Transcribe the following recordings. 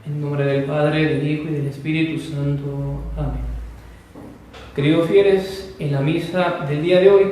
En nombre del Padre, del Hijo y del Espíritu Santo. Amén. Queridos fieles, en la misa del día de hoy,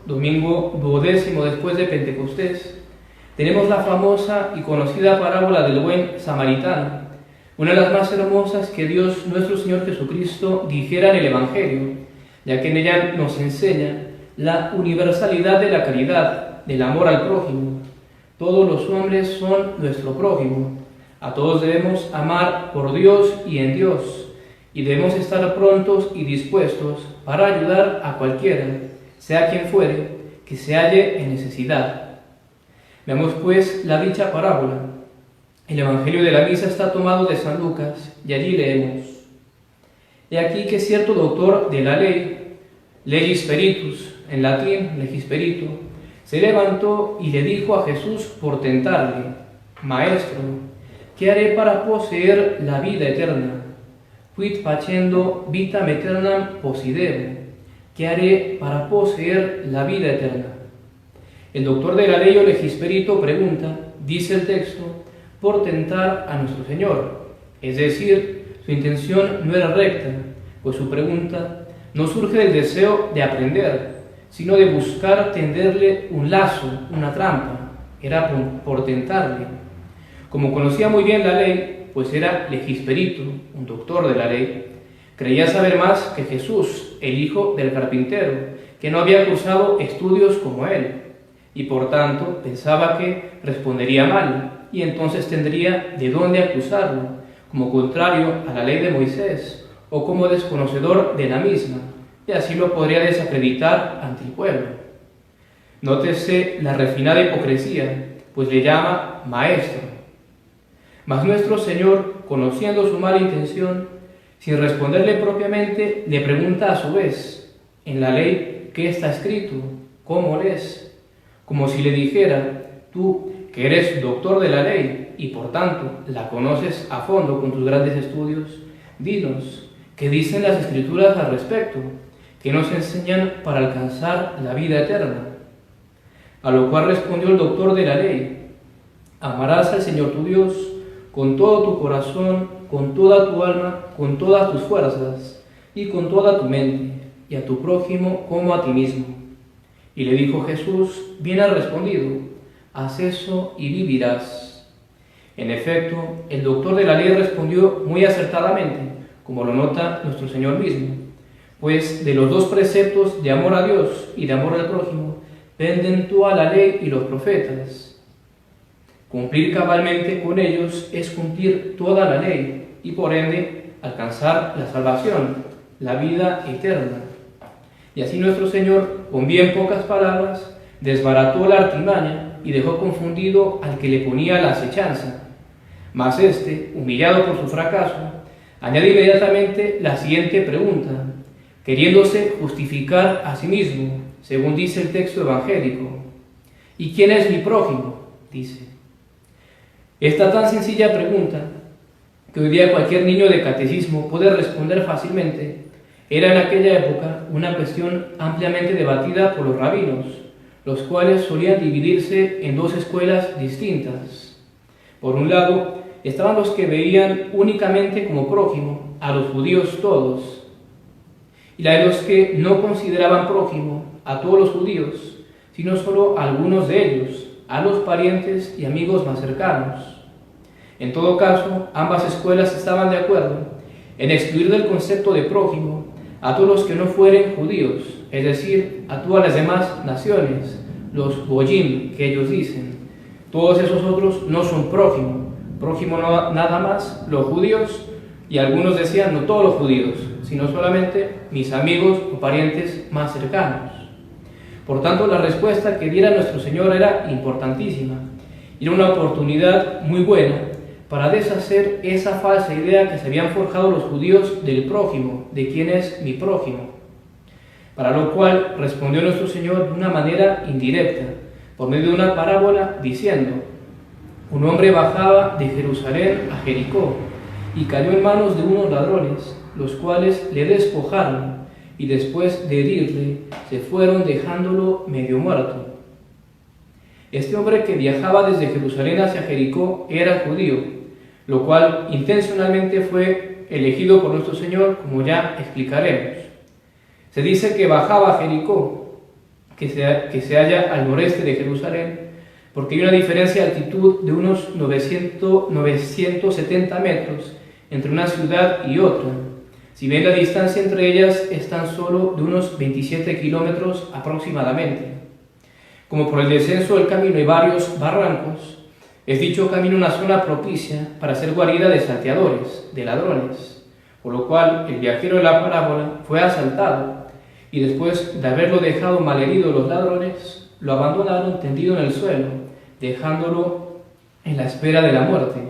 domingo 12 después de Pentecostés, tenemos la famosa y conocida parábola del buen samaritano, una de las más hermosas que Dios nuestro Señor Jesucristo dijera en el Evangelio, ya que en ella nos enseña la universalidad de la caridad, del amor al prójimo. Todos los hombres son nuestro prójimo. A todos debemos amar por Dios y en Dios, y debemos estar prontos y dispuestos para ayudar a cualquiera, sea quien fuere, que se halle en necesidad. Veamos pues la dicha parábola. El Evangelio de la Misa está tomado de San Lucas, y allí leemos: He aquí que cierto doctor de la ley, legis spiritus, en latín legis spiritu, se levantó y le dijo a Jesús por tentarle: Maestro, ¿qué haré para poseer la vida eterna? Quid facendo vitam aeternam possidero. ¿Qué haré para poseer la vida eterna? El doctor de la ley o legisperito pregunta, dice el texto, por tentar a nuestro Señor. Es decir, su intención no era recta, pues su pregunta no surge del deseo de aprender, sino de buscar tenderle un lazo, una trampa. Era por tentarle. Como conocía muy bien la ley, pues era legisperito, un doctor de la ley, creía saber más que Jesús, el hijo del carpintero, que no había cursado estudios como él, y por tanto pensaba que respondería mal, y entonces tendría de dónde acusarlo, como contrario a la ley de Moisés, o como desconocedor de la misma, y así lo podría desacreditar ante el pueblo. Nótese la refinada hipocresía, pues le llama maestro. Mas nuestro Señor, conociendo su mala intención, sin responderle propiamente, le pregunta a su vez, en la ley, ¿qué está escrito? ¿Cómo lees? Como si le dijera, tú, que eres doctor de la ley y por tanto la conoces a fondo con tus grandes estudios, dinos, ¿qué dicen las Escrituras al respecto? ¿Qué nos enseñan para alcanzar la vida eterna? A lo cual respondió el doctor de la ley: amarás al Señor tu Dios con todo tu corazón, con toda tu alma, con todas tus fuerzas y con toda tu mente, y a tu prójimo como a ti mismo. Y le dijo Jesús: bien has respondido, haz eso y vivirás. En efecto, el doctor de la ley respondió muy acertadamente, como lo nota nuestro Señor mismo, pues de los dos preceptos de amor a Dios y de amor al prójimo penden toda la ley y los profetas. Cumplir cabalmente con ellos es cumplir toda la ley y por ende alcanzar la salvación, la vida eterna. Y así nuestro Señor, con bien pocas palabras, desbarató la artimaña y dejó confundido al que le ponía la acechanza. Mas éste, humillado por su fracaso, añade inmediatamente la siguiente pregunta, queriéndose justificar a sí mismo, según dice el texto evangélico. ¿Y quién es mi prójimo?, dice. Esta tan sencilla pregunta, que hoy día cualquier niño de catecismo puede responder fácilmente, era en aquella época una cuestión ampliamente debatida por los rabinos, los cuales solían dividirse en dos escuelas distintas. Por un lado, estaban los que veían únicamente como prójimo a los judíos todos, y la de los que no consideraban prójimo a todos los judíos, sino solo a algunos de ellos, a los parientes y amigos más cercanos. En todo caso, ambas escuelas estaban de acuerdo en excluir del concepto de prójimo a todos los que no fueren judíos, es decir, a todas las demás naciones, los goyim que ellos dicen. Todos esos otros no son prójimo, prójimo no, nada más los judíos, y algunos decían no todos los judíos, sino solamente mis amigos o parientes más cercanos. Por tanto, la respuesta que diera nuestro Señor era importantísima, y era una oportunidad muy buena para deshacer esa falsa idea que se habían forjado los judíos del prójimo, de quién es mi prójimo. Para lo cual respondió nuestro Señor de una manera indirecta, por medio de una parábola, diciendo: un hombre bajaba de Jerusalén a Jericó y cayó en manos de unos ladrones, los cuales le despojaron y después de herirle se fueron dejándolo medio muerto. Este hombre que viajaba desde Jerusalén hacia Jericó era judío, lo cual intencionalmente fue elegido por nuestro Señor, como ya explicaremos. Se dice que bajaba a Jericó, que se halla al noreste de Jerusalén, porque hay una diferencia de altitud de unos 970 metros entre una ciudad y otra, si bien la distancia entre ellas es tan solo de unos 27 kilómetros aproximadamente. Como por el descenso del camino hay varios barrancos, es dicho camino una zona propicia para ser guarida de salteadores, de ladrones, por lo cual el viajero de la parábola fue asaltado y después de haberlo dejado malherido los ladrones, lo abandonaron tendido en el suelo, dejándolo en la espera de la muerte.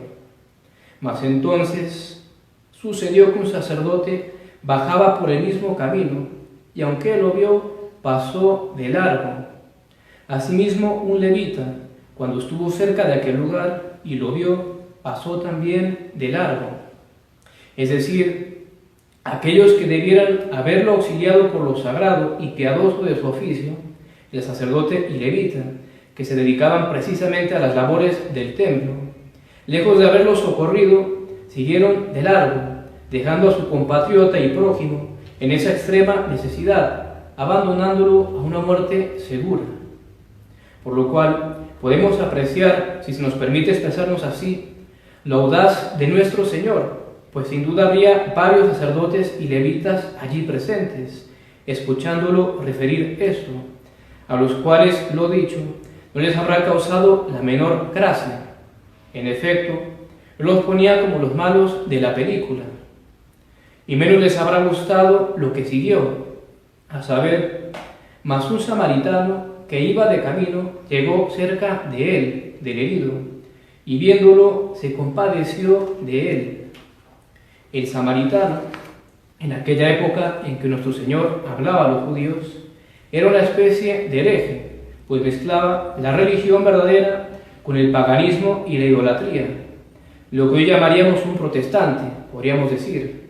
Mas entonces sucedió que un sacerdote bajaba por el mismo camino, y aunque él lo vio, pasó de largo. Asimismo, un levita, cuando estuvo cerca de aquel lugar y lo vio, pasó también de largo. Es decir, aquellos que debieran haberlo auxiliado por lo sagrado y piadoso de su oficio, el sacerdote y levita, que se dedicaban precisamente a las labores del templo, lejos de haberlo socorrido, siguieron de largo, dejando a su compatriota y prójimo en esa extrema necesidad, abandonándolo a una muerte segura. Por lo cual podemos apreciar, si se nos permite expresarnos así, la audaz de nuestro Señor, pues sin duda habría varios sacerdotes y levitas allí presentes, escuchándolo referir esto, a los cuales, lo dicho, no les habrá causado la menor gracia. En efecto, los ponía como los malos de la película, y menos les habrá gustado lo que siguió, a saber, mas un samaritano que iba de camino llegó cerca de él, del herido, y viéndolo se compadeció de él. El samaritano, en aquella época en que nuestro Señor hablaba a los judíos, era una especie de hereje, pues mezclaba la religión verdadera con el paganismo y la idolatría, lo que hoy llamaríamos un protestante, podríamos decir,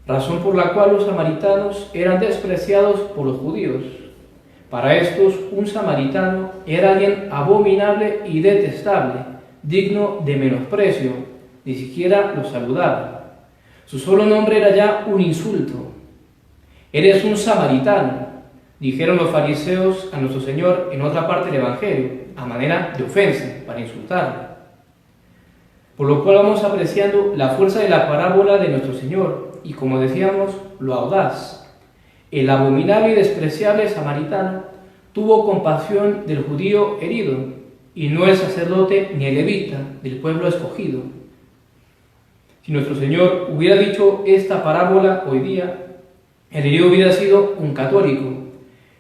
razón por la cual los samaritanos eran despreciados por los judíos. Para estos, un samaritano era alguien abominable y detestable, digno de menosprecio, ni siquiera lo saludaba. Su solo nombre era ya un insulto. «Eres un samaritano», dijeron los fariseos a nuestro Señor en otra parte del Evangelio, a manera de ofensa, para insultarlo. Por lo cual vamos apreciando la fuerza de la parábola de nuestro Señor y, como decíamos, lo audaz. El abominable y despreciable samaritano tuvo compasión del judío herido, y no el sacerdote ni el levita del pueblo escogido. Si nuestro Señor hubiera dicho esta parábola hoy día, el herido hubiera sido un católico,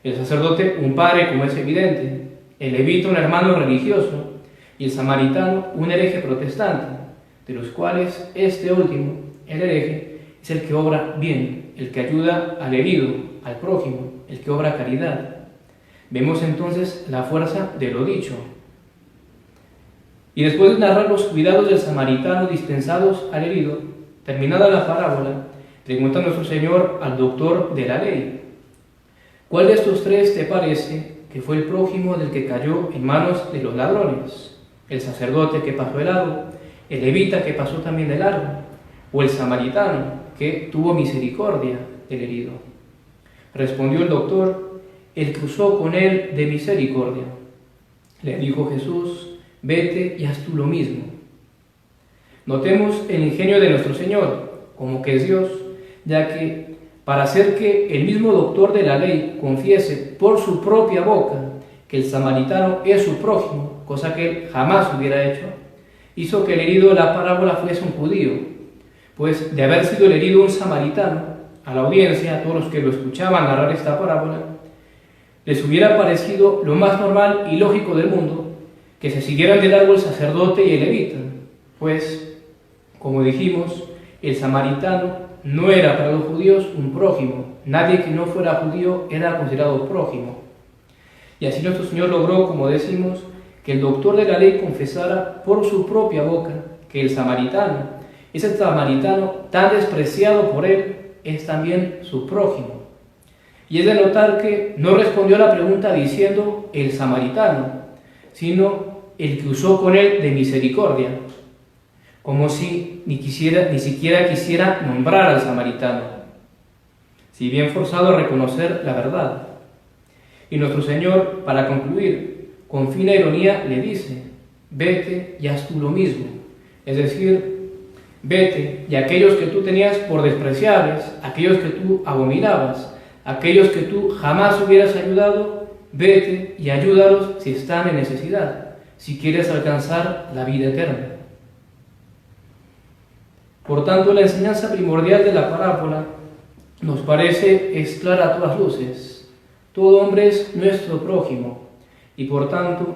el sacerdote un padre, como es evidente, el levita un hermano religioso y el samaritano un hereje protestante, de los cuales este último, el hereje, es el que obra bien, el que ayuda al herido, al prójimo, el que obra caridad. Vemos entonces la fuerza de lo dicho. Y después de narrar los cuidados del samaritano dispensados al herido, terminada la parábola, pregunta nuestro Señor al doctor de la ley: ¿cuál de estos tres te parece que fue el prójimo del que cayó en manos de los ladrones? ¿El sacerdote que pasó de largo, el levita que pasó también de largo, o el samaritano que tuvo misericordia del herido? Respondió el doctor: el que usó con él de misericordia. Le dijo Jesús: vete y haz tú lo mismo. Notemos el ingenio de nuestro Señor, como que es Dios, ya que para hacer que el mismo doctor de la ley confiese por su propia boca que el samaritano es su prójimo, cosa que él jamás hubiera hecho, hizo que el herido de la parábola fuese un judío, pues de haber sido el herido un samaritano, a la audiencia, a todos los que lo escuchaban narrar esta parábola, les hubiera parecido lo más normal y lógico del mundo que se siguieran de largo el sacerdote y el levita, pues, como dijimos, el samaritano no era para los judíos un prójimo, nadie que no fuera judío era considerado prójimo. Y así nuestro Señor logró, como decimos, que el doctor de la ley confesara por su propia boca que el samaritano, ese samaritano tan despreciado por él, es también su prójimo. Y es de notar que no respondió a la pregunta diciendo el samaritano, sino el que usó con él de misericordia. como si ni siquiera quisiera nombrar al samaritano, si bien forzado a reconocer la verdad. Y nuestro Señor, para concluir, con fina ironía le dice: vete y haz tú lo mismo. Es decir, vete y aquellos que tú tenías por despreciables, aquellos que tú abominabas, aquellos que tú jamás hubieras ayudado, vete y ayúdalos si están en necesidad, si quieres alcanzar la vida eterna. Por tanto, la enseñanza primordial de la parábola nos parece es clara a todas luces. Todo hombre es nuestro prójimo y por tanto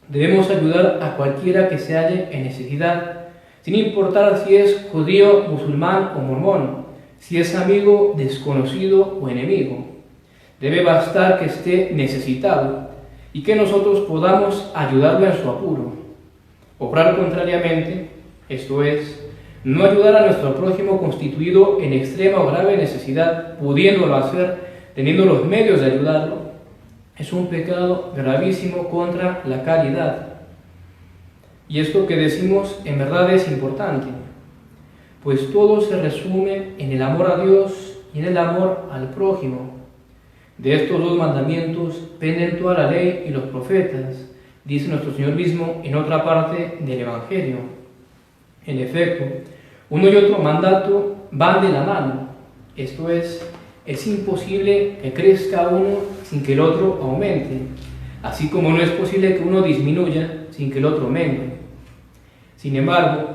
debemos ayudar a cualquiera que se halle en necesidad, sin importar si es judío, musulmán o mormón, si es amigo, desconocido o enemigo. Debe bastar que esté necesitado y que nosotros podamos ayudarlo en su apuro. Obrar contrariamente, esto es, no ayudar a nuestro prójimo constituido en extrema o grave necesidad, pudiéndolo hacer, teniendo los medios de ayudarlo, es un pecado gravísimo contra la caridad. Y esto que decimos en verdad es importante, pues todo se resume en el amor a Dios y en el amor al prójimo. De estos dos mandamientos penden toda la ley y los profetas, dice nuestro Señor mismo en otra parte del Evangelio. En efecto, uno y otro mandato van de la mano, esto es imposible que crezca uno sin que el otro aumente, así como no es posible que uno disminuya sin que el otro mengue. Sin embargo,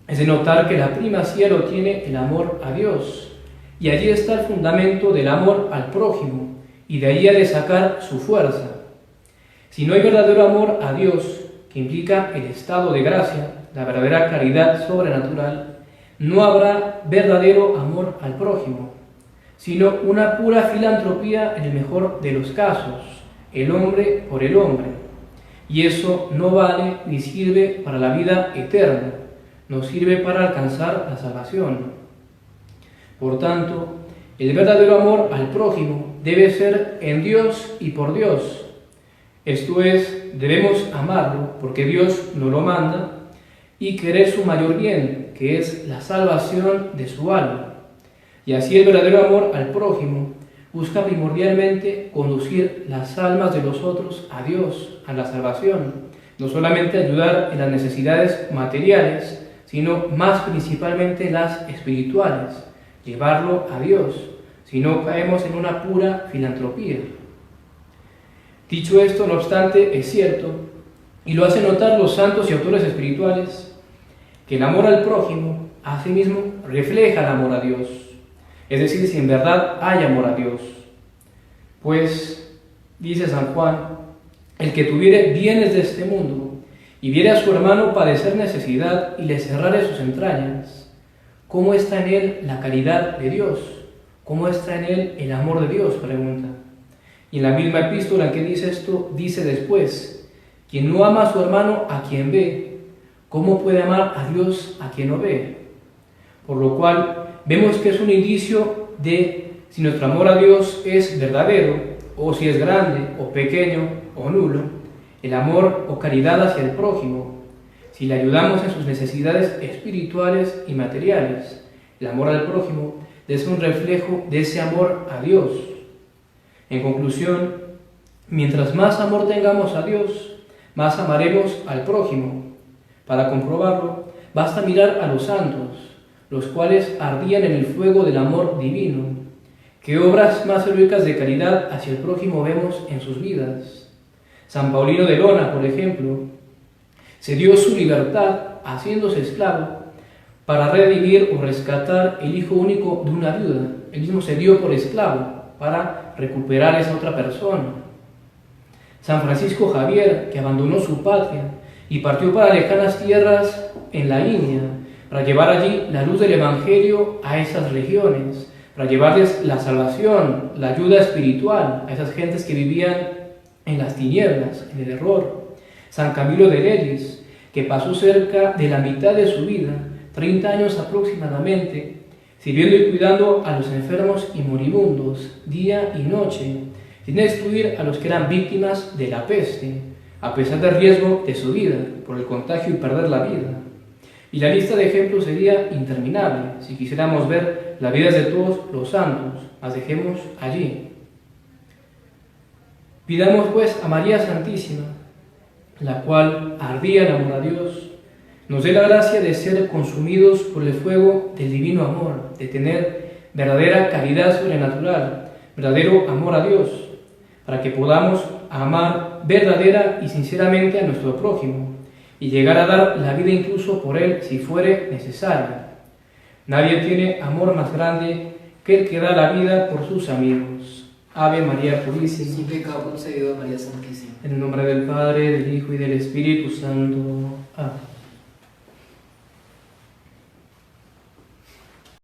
es de notar que la primacía lo tiene el amor a Dios, y allí está el fundamento del amor al prójimo, y de allí ha de sacar su fuerza. Si no hay verdadero amor a Dios, que implica el estado de gracia, la verdadera caridad sobrenatural, no habrá verdadero amor al prójimo, sino una pura filantropía en el mejor de los casos, el hombre por el hombre. Y eso no vale ni sirve para la vida eterna, no sirve para alcanzar la salvación. Por tanto, el verdadero amor al prójimo debe ser en Dios y por Dios. Esto es, debemos amarlo porque Dios nos lo manda y querer su mayor bien, que es la salvación de su alma. Y así el verdadero amor al prójimo busca primordialmente conducir las almas de los otros a Dios, a la salvación. No solamente ayudar en las necesidades materiales, sino más principalmente las espirituales, llevarlo a Dios, si no caemos en una pura filantropía. Dicho esto, no obstante, es cierto, y lo hacen notar los santos y autores espirituales, que el amor al prójimo, asimismo, refleja el amor a Dios. Es decir, si en verdad hay amor a Dios. Pues, dice San Juan, el que tuviere bienes de este mundo y viere a su hermano padecer necesidad y le cerrare sus entrañas, ¿cómo está en él la caridad de Dios? ¿Cómo está en él el amor de Dios?, pregunta. Y en la misma epístola en que dice esto, dice después, quien no ama a su hermano a quien ve, ¿cómo puede amar a Dios a quien no ve? Por lo cual, vemos que es un indicio de si nuestro amor a Dios es verdadero, o si es grande, o pequeño, o nulo, el amor o caridad hacia el prójimo, si le ayudamos en sus necesidades espirituales y materiales. El amor al prójimo es un reflejo de ese amor a Dios. En conclusión, mientras más amor tengamos a Dios, más amaremos al prójimo. Para comprobarlo, basta mirar a los santos, los cuales ardían en el fuego del amor divino. ¿Qué obras más heroicas de caridad hacia el prójimo vemos en sus vidas? San Paulino de Lona, por ejemplo, se dio su libertad haciéndose esclavo para redimir o rescatar el hijo único de una viuda. Él mismo se dio por esclavo para recuperar a esa otra persona. San Francisco Javier, que abandonó su patria y partió para lejanas tierras en la India, para llevar allí la luz del Evangelio a esas regiones, para llevarles la salvación, la ayuda espiritual a esas gentes que vivían en las tinieblas, en el error. San Camilo de Lelis, que pasó cerca de la mitad de su vida, 30 años aproximadamente, sirviendo y cuidando a los enfermos y moribundos, día y noche, sin excluir a los que eran víctimas de la peste, a pesar del riesgo de su vida por el contagio y perder la vida. Y la lista de ejemplos sería interminable si quisiéramos ver la vida de todos los santos. Las dejemos allí. Pidamos pues a María Santísima, la cual ardía en amor a Dios, nos dé la gracia de ser consumidos por el fuego del divino amor, de tener verdadera caridad sobrenatural, verdadero amor a Dios, para que podamos amar verdadera y sinceramente a nuestro prójimo y llegar a dar la vida incluso por él si fuere necesario. Nadie tiene amor más grande que el que da la vida por sus amigos. Ave María Purísima. Sin pecado concebido, María Santísima. En el nombre del Padre, del Hijo y del Espíritu Santo. Amén.